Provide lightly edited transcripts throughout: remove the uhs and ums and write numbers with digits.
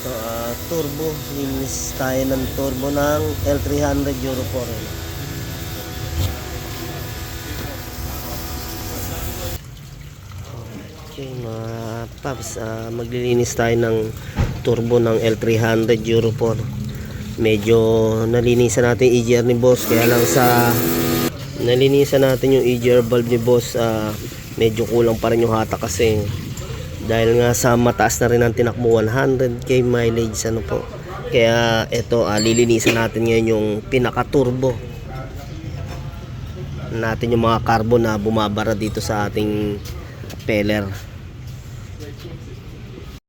Ito, turbo. Linis tayo ng turbo ng L300 Euro 4. Okay mga paps, maglilinis tayo ng turbo ng L300 Euro 4. Medyo nalinisan natin yung EGR ni boss, kaya lang sa nalinisan natin yung EGR valve ni boss, medyo kulang pa rin yung hatak kasi dahil nga sa mataas na rin ang tinakbo, 100k mileage ano po. Kaya ito, lilinisan natin ngayon yung pinaka turbo natin, yung mga carbon na bumabara dito sa ating peller.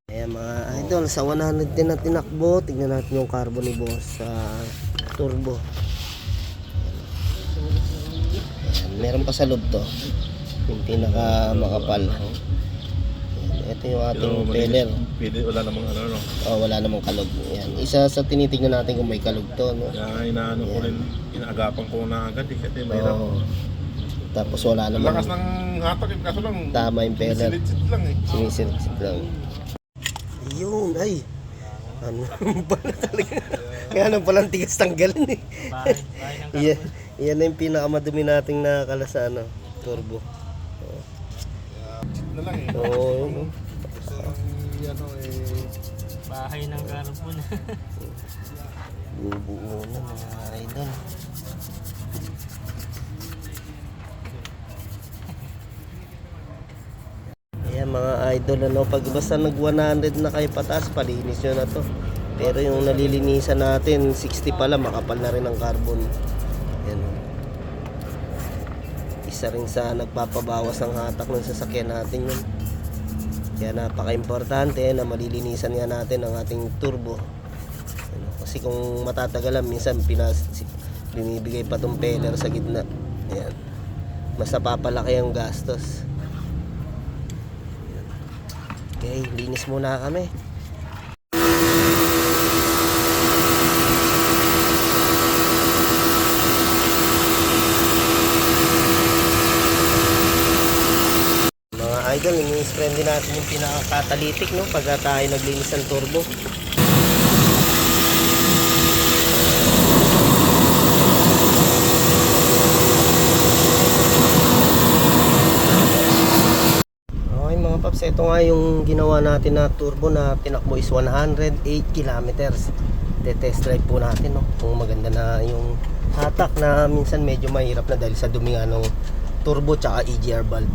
Ayan mga idol, sa 110 na tinakbo, tignan natin yung carbon ni boss sa turbo. Ayan, meron pa sa loob to, yung pinaka makapal. Ito yung ating peller. Wala namang ano, no? Oh, wala namang kalog. Ayan, isa sa tinitingnan natin kung may kalog to, no? Kaya inaano ko rin, inaagapan ko na agad kasi may tapos wala namang lakas ng hatak, kaso lang tama yung peller. sinisit lang eh. Sinisit lang. Yun, ay. Ano pala talaga? Kaya ano palang tigas tanggalin eh. Yan na yung pinakamadumi nating nakakala sa turbo. Na lang eh. Oo. Bahay ng carbon. Bubuo na mga idol. Ayan mga idol, pag basta nag 100 na kayo pataas, palinis nyo na to. Pero yung nalilinisan natin 60 pala, makapal na rin ang carbon. Ayan. Isa rin sa nagpapabawas ng hatak ng sasakyan natin yun. Kaya napaka-importante na malilinisan nga natin ang ating turbo. Kasi kung matatagalan, minsan binibigay pa tong peller sa gitna. Ayan. Mas napapalaki ang gastos. Okay, linis muna kami. Mga idol, ini-spray din natin yung pinaka-catalytic, no, pag tayo naglinis ng turbo. Paps, ito nga yung ginawa natin na turbo na tinakbo is 108 kilometers. Test drive po natin, no, kung maganda na yung hatak na minsan medyo mahirap na dahil sa dumi nga ng turbo tsaka EGR valve.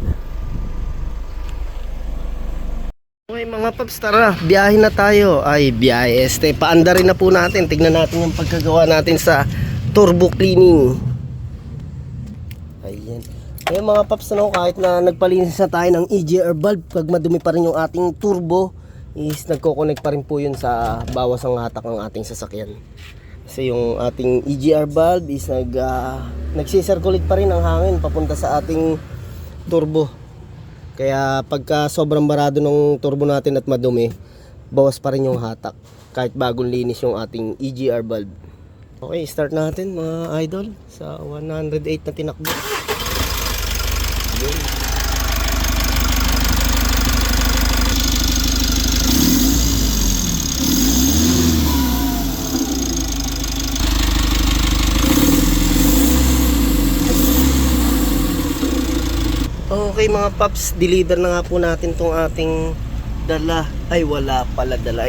Okay mga paps, tara, biyahe na tayo. Ay, biyahe paanda rin na po natin. Tignan natin yung pagkagawa natin sa turbo cleaning. Ayan. Ngayon mga paps, kahit na nagpalinis na tayo ng EGR valve, pag madumi pa rin yung ating turbo, is nagko-connect pa rin po yun sa bawas ng hatak ng ating sasakyan. Kasi yung ating EGR valve is nagsisirculate pa rin ang hangin papunta sa ating turbo. Kaya pagka sobrang barado ng turbo natin at madumi, bawas pa rin yung hatak kahit bagong linis yung ating EGR valve. Okay, start natin mga idol sa 108 na tinakbo. Okay mga paps, deliver na nga po natin tong ating dala. Ay, wala pala dala.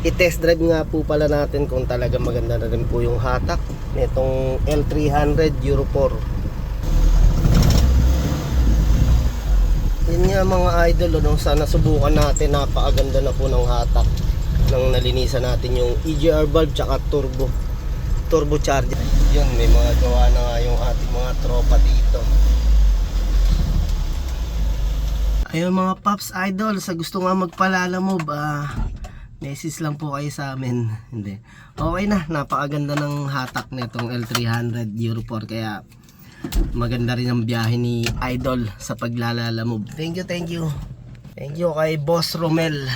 I-test drive nga po pala natin kung talaga maganda na rin po yung hatak nitong L300 Euro 4. Yan nga mga idol, sana subukan natin. Napakaganda na po ng hatak nang nalinisan natin yung EGR valve tsaka turbo charger. Yun, may mga gawa na nga yung ating mga tropa dito. Ayun mga paps idol, sa gusto nga magpalalamove, message lang po kayo sa amin. Hindi. Okay na, napakaganda ng hatak nitong L300 Euro 4, kaya maganda rin ang biyahe ni idol sa paglalalamove. Thank you. Thank you kay Boss Romel.